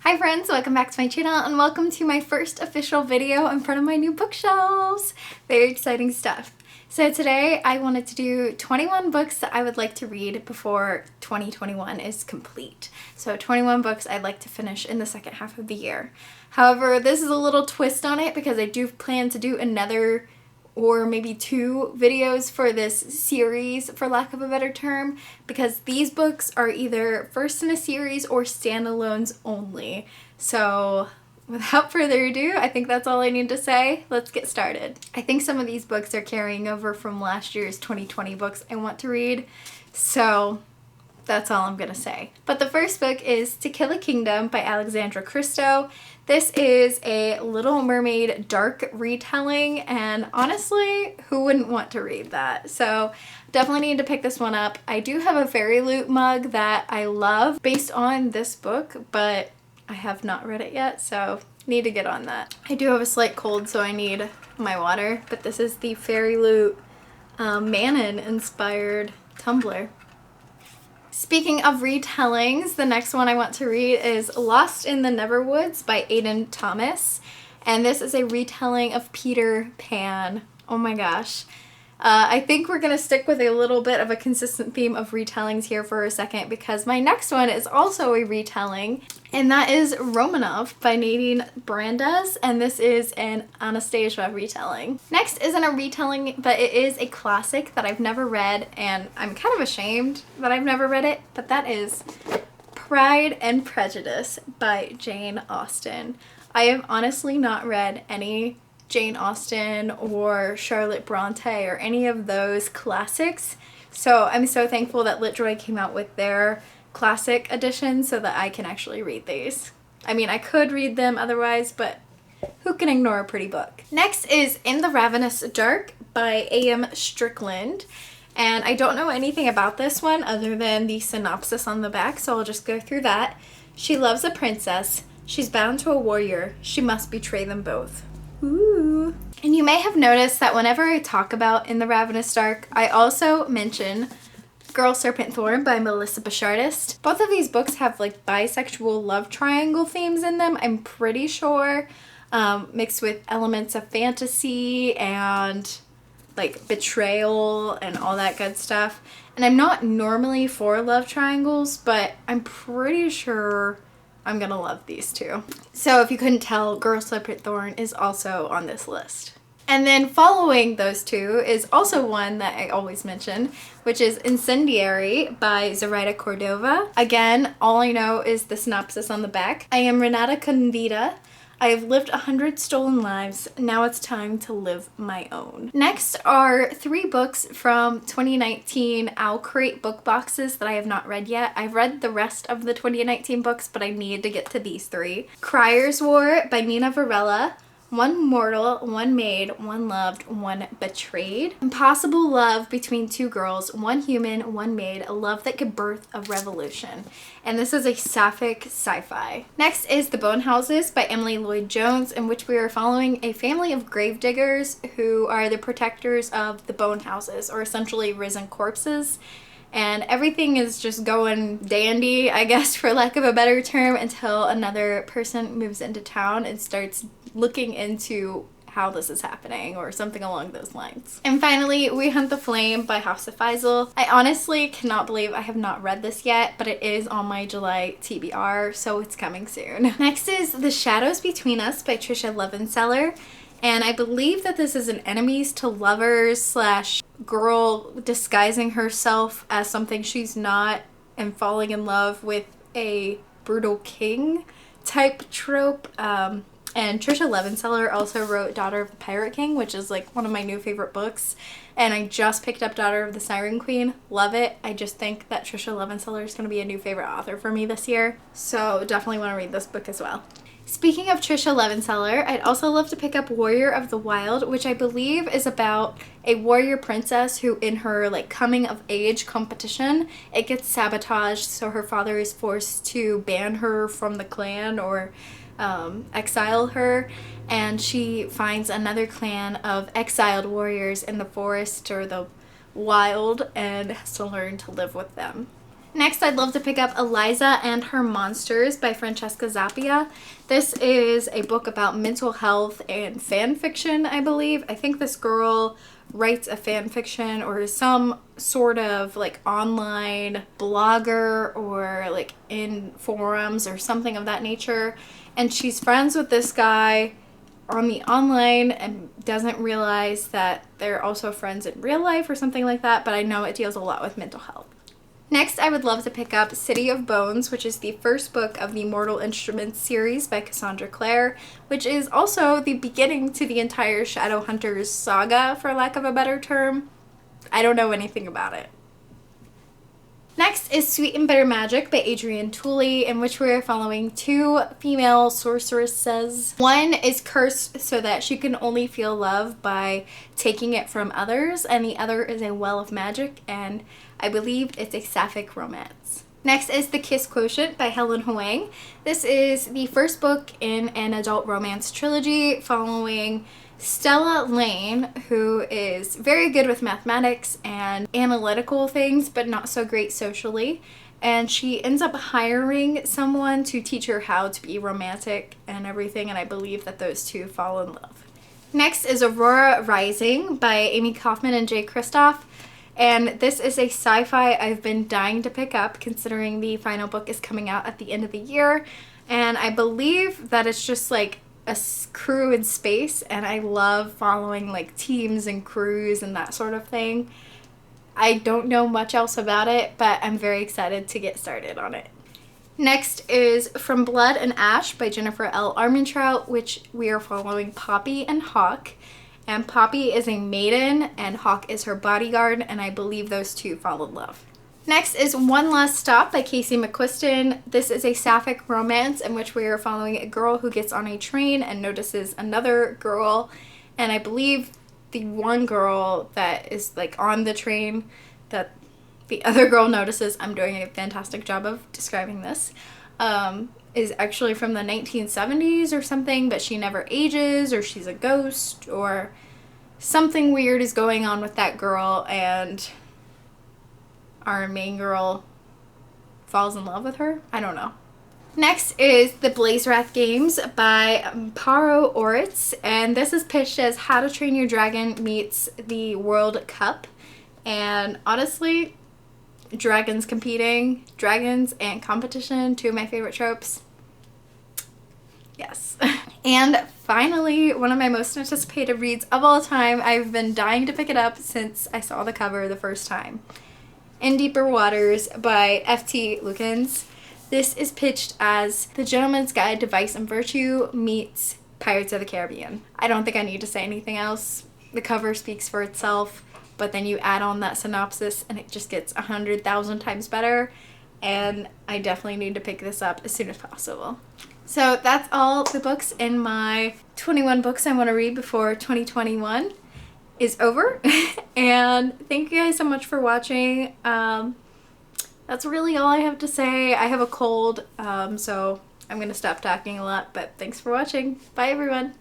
Hi friends, welcome back to my channel and welcome to my first official video in front of my new bookshelves. Very exciting stuff. So today I wanted to do 21 books that I would like to read before 2021 is complete. So 21 books I'd like to finish in the second half of the year. However, this is a little twist on it because I do plan to do another or maybe two videos for this series, for lack of a better term, because these books are either first in a series or standalones only. So without further ado, I think that's all I need to say. Let's get started. I think some of these books are carrying over from last year's 2020 books I want to read, so that's all I'm gonna say. But the first book is To Kill a Kingdom by Alexandra Christo. This is a Little Mermaid dark retelling, and honestly, who wouldn't want to read that? So definitely need to pick this one up. I do have a Fairy Loot mug that I love based on this book, but I have not read it yet, so need to get on that. I do have a slight cold, so I need my water, but this is the Fairy Loot Manon inspired tumbler. Speaking of retellings, the next one I want to read is Lost in the Neverwoods by Aiden Thomas. And this is a retelling of Peter Pan. Oh my gosh. I think we're going to stick with a little bit of a consistent theme of retellings here for a second because my next one is also a retelling, and that is Romanov by Nadine Brandes, and this is an Anastasia retelling. Next isn't a retelling, but it is a classic that I've never read, and I'm kind of ashamed that I've never read it, but that is Pride and Prejudice by Jane Austen. I have honestly not read any Jane Austen or Charlotte Bronte or any of those classics, so I'm so thankful that LitJoy came out with their classic edition so that I can actually read these. I mean, I could read them otherwise, but who can ignore a pretty book? Next is In the Ravenous Dark by A.M. Strickland, and I don't know anything about this one other than the synopsis on the back, so I'll just go through that. She loves a princess. She's bound to a warrior. She must betray them both. Ooh. And you may have noticed that whenever I talk about In the Ravenous Dark, I also mention Girl Serpent Thorn by Melissa Bashardist. Both of these books have like bisexual love triangle themes in them, I'm pretty sure, mixed with elements of fantasy and like betrayal and all that good stuff. And I'm not normally for love triangles, but I'm pretty sure I'm gonna love these two. So if you couldn't tell, Girl Serpent Thorn is also on this list. And then following those two is also one that I always mention, which is Incendiary by Zoraida Cordova. Again, all I know is the synopsis on the back. I am Renata Convita. I have lived 100 stolen lives. Now it's time to live my own. Next are 3 books from 2019 Owl Crate book boxes that I have not read yet. I've read the rest of the 2019 books, but I need to get to these 3. Crier's War by Nina Varela. One Mortal, One Made, One Loved, One Betrayed. Impossible love between 2 girls, one human, one made, a love that could birth a revolution. And this is a sapphic sci-fi. Next is The Bone Houses by Emily Lloyd Jones, in which we are following a family of gravediggers who are the protectors of the bone houses, or essentially risen corpses. And everything is just going dandy, I guess, for lack of a better term, until another person moves into town and starts looking into how this is happening or something along those lines. And finally, We Hunt the Flame by House of Faisal. I honestly cannot believe I have not read this yet, but it is on my July TBR, so it's coming soon. Next is The Shadows Between Us by Trisha Levenseller. And I believe that this is an enemies to lovers / girl disguising herself as something she's not and falling in love with a brutal king type trope. And Trisha Levenseller also wrote Daughter of the Pirate King, which is like one of my new favorite books. And I just picked up Daughter of the Siren Queen. Love it. I just think that Trisha Levenseller is going to be a new favorite author for me this year. So definitely want to read this book as well. Speaking of Trisha Levenseller, I'd also love to pick up Warrior of the Wild, which I believe is about a warrior princess who in her like coming of age competition, it gets sabotaged, so her father is forced to ban her from the clan or exile her, and she finds another clan of exiled warriors in the forest or the wild and has to learn to live with them. Next, I'd love to pick up Eliza and Her Monsters by Francesca Zappia. This is a book about mental health and fan fiction, I believe. I think this girl writes a fan fiction or is some sort of like online blogger or like in forums or something of that nature. And she's friends with this guy on the online and doesn't realize that they're also friends in real life or something like that. But I know it deals a lot with mental health. Next, I would love to pick up City of Bones, which is the first book of the Mortal Instruments series by Cassandra Clare, which is also the beginning to the entire Shadowhunters saga, for lack of a better term. I don't know anything about it. Next is Sweet and Bitter Magic by Adrienne Tooley, in which we are following two female sorceresses. One is cursed so that she can only feel love by taking it from others, and the other is a well of magic, and I believe it's a sapphic romance. Next is The Kiss Quotient by Helen Hoang. This is the first book in an adult romance trilogy following Stella Lane, who is very good with mathematics and analytical things, but not so great socially. And she ends up hiring someone to teach her how to be romantic and everything, and I believe that those two fall in love. Next is Aurora Rising by Amy Kaufman and Jay Kristoff. And this is a sci-fi I've been dying to pick up, considering the final book is coming out at the end of the year. And I believe that it's just like a crew in space, and I love following like teams and crews and that sort of thing. I don't know much else about it, but I'm very excited to get started on it. Next is From Blood and Ash by Jennifer L. Armentrout, which we are following Poppy and Hawk. And Poppy is a maiden and Hawk is her bodyguard, and I believe those two fall in love. Next is One Last Stop by Casey McQuiston. This is a sapphic romance in which we are following a girl who gets on a train and notices another girl, and I believe the one girl that is like on the train that the other girl notices, I'm doing a fantastic job of describing this, is actually from the 1970s or something, but she never ages, or she's a ghost, or something weird is going on with that girl, and our main girl falls in love with her. I don't know. Next is The Blaze Wrath Games by Amparo Oritz, and this is pitched as How to Train Your Dragon meets the World Cup. And honestly, dragons competing, dragons and competition, two of my favorite tropes. Yes. And finally, one of my most anticipated reads of all time. I've been dying to pick it up since I saw the cover the first time. In Deeper Waters by F.T. Lukens. This is pitched as The Gentleman's Guide to Vice and Virtue meets Pirates of the Caribbean. I don't think I need to say anything else. The cover speaks for itself, but then you add on that synopsis and it just gets 100,000 times better, and I definitely need to pick this up as soon as possible. So that's all the books in my 21 books I want to read before 2021 is over. And thank you guys so much for watching. That's really all I have to say. I have a cold, so I'm going to stop talking a lot, but thanks for watching. Bye everyone.